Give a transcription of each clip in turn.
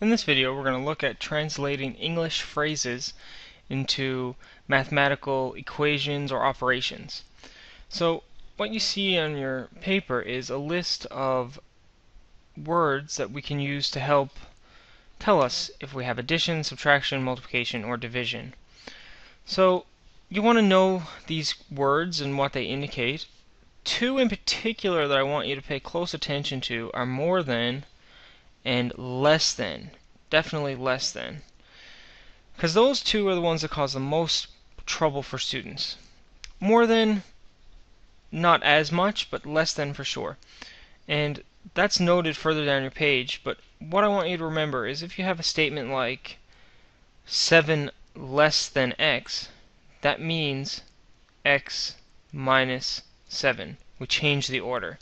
In this video, we're going to look at translating English phrases into mathematical equations or operations. So, what you see on your paper is a list of words that we can use to help tell us if we have addition, subtraction, multiplication, or division. So, you want to know these words and what they indicate. Two in particular that I want you to pay close attention to are more than and less than. Definitely less than. Because those two are the ones that cause the most trouble for students. More than, not as much, but less than for sure. And that's noted further down your page, but what I want you to remember is if you have a statement like 7 less than x, that means x minus 7. We change the order.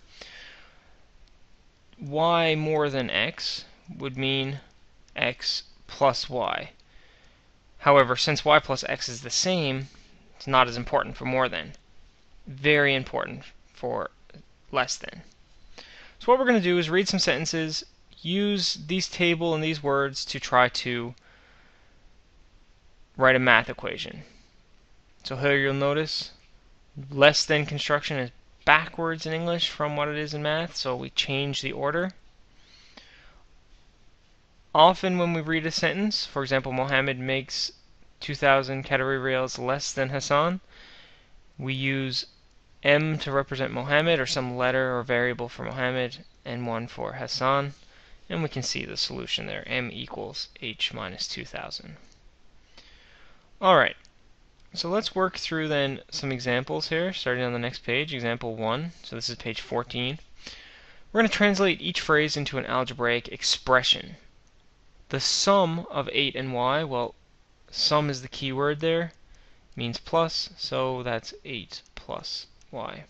Y more than x would mean x plus y. However, since y plus x is the same, it's not as important for more than. Very important for less than. So what we're going to do is read some sentences, use these table and these words to try to write a math equation. So here you'll notice less than construction is backwards in English from what it is in math, so we change the order. Often when we read a sentence, for example, Mohammed makes 2,000 calorie reals less than Hassan, we use m to represent Mohammed, or some letter or variable for Mohammed, and 1 for Hassan, and we can see the solution there, m equals h minus 2,000. Alright, so let's work through then some examples here, starting on the next page, example 1, so this is page 14. We're going to translate each phrase into an algebraic expression. The sum of 8 and y, well, sum is the key word there, means plus, so that's 8 plus y.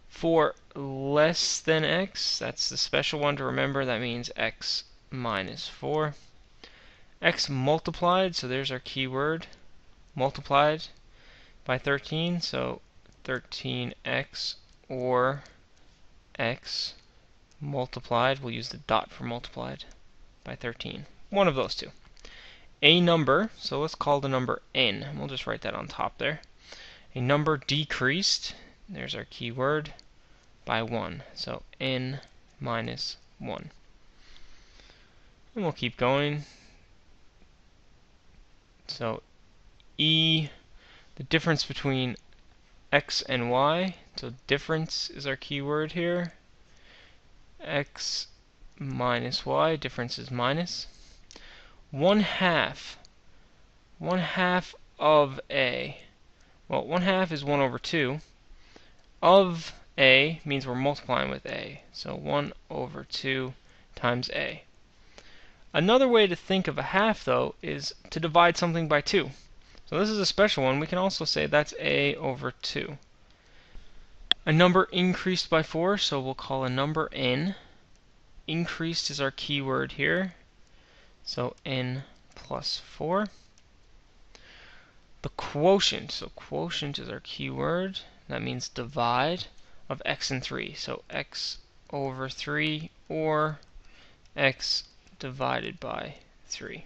For less than x, that's the special one to remember, that means x minus 4. X multiplied, so there's our key word, multiplied by 13, so 13x, or x multiplied, we'll use the dot for multiplied, by 13. One of those two. A number, so let's call the number n. We'll just write that on top there. A number decreased, there's our key word, by 1. So n minus 1. And we'll keep going. So e, the difference between x and y, so difference is our key word here. X minus y, difference is minus. 1/2. 1/2 of a. Well, 1/2 is 1 over 2. Of a means we're multiplying with a. So 1 over 2 times a. Another way to think of a half, though, is to divide something by 2. So this is a special one. We can also say that's a over 2. A number increased by 4, so we'll call a number n. Increased is our key word here. So n plus 4. The quotient, so quotient is our key word. That means divide of x and 3. So x over 3 or x divided by 3.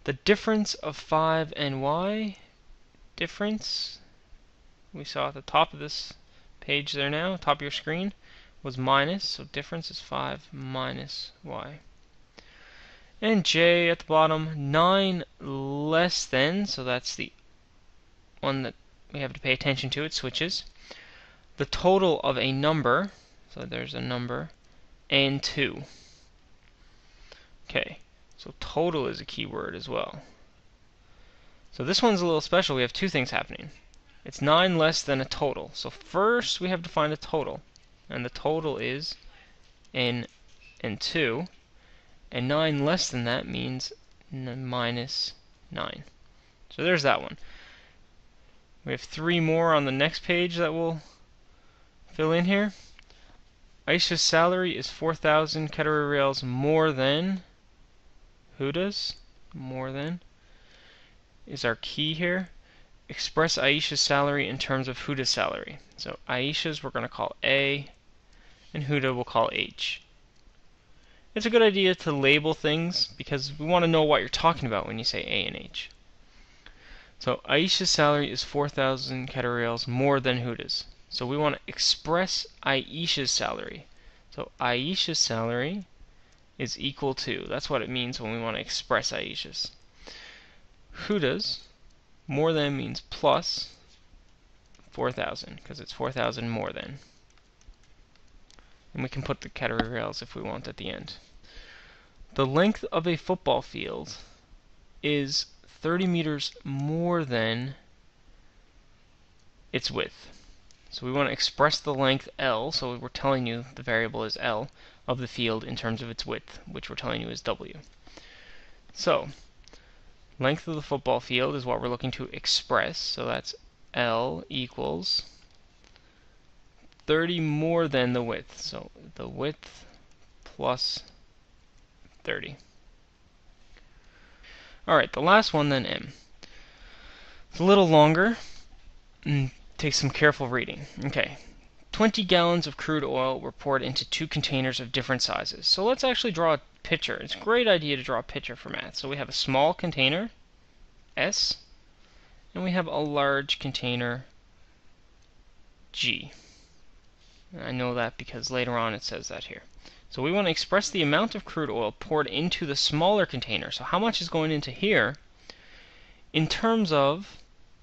The difference of 5 and y, difference, we saw at the top of this page there now, top of your screen, was minus, so difference is 5 minus y. And j at the bottom, 9 less than, so that's the one that we have to pay attention to, it switches. The total of a number, so there's a number, and 2. Okay, so total is a key word as well. So this one's a little special, we have two things happening. It's 9 less than a total. So first we have to find a total, and the total is n and 2. And 9 less than that means minus 9. So there's that one. We have 3 more on the next page that we'll fill in here. Aisha's salary is 4,000 calorie reals more than Huda's. More than is our key here. Express Aisha's salary in terms of Huda's salary. So Aisha's we're going to call A, and Huda we'll call H. It's a good idea to label things because we want to know what you're talking about when you say A and H. So Aisha's salary is 4,000 Qatari riyals more than Huda's. So we want to express Aisha's salary. So Aisha's salary is equal to, that's what it means when we want to express Aisha's. Huda's, more than means plus 4,000, because it's 4,000 more than. And we can put the Qatari riyals if we want at the end. The length of a football field is 30 meters more than its width. So we want to express the length L, so we're telling you the variable is L, of the field in terms of its width, which we're telling you is W. So, length of the football field is what we're looking to express, so that's L equals 30 more than the width, so the width plus 30. Alright, the last one then, M. It's a little longer, and takes some careful reading. Okay, 20 gallons of crude oil were poured into 2 containers of different sizes. So let's actually draw a picture. It's a great idea to draw a picture for math. So we have a small container, S, and we have a large container, G. And I know that because later on it says that here. So we want to express the amount of crude oil poured into the smaller container. So how much is going into here in terms of,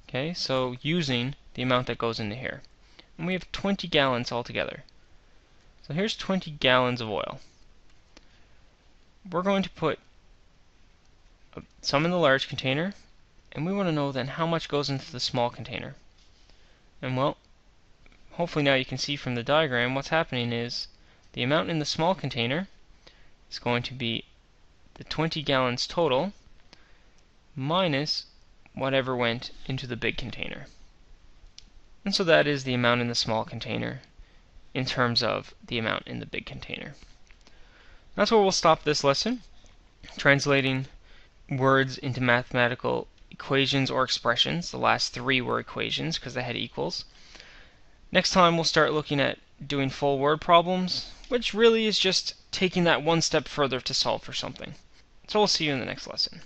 okay, so using the amount that goes into here. And we have 20 gallons altogether. So here's 20 gallons of oil. We're going to put some in the large container, and we want to know then how much goes into the small container. And well, hopefully now you can see from the diagram what's happening is the amount in the small container is going to be the 20 gallons total minus whatever went into the big container. And so that is the amount in the small container in terms of the amount in the big container. That's where we'll stop this lesson, translating words into mathematical equations or expressions. The last 3 were equations because they had equals. Next time we'll start looking at doing full word problems, which really is just taking that one step further to solve for something. So we'll see you in the next lesson.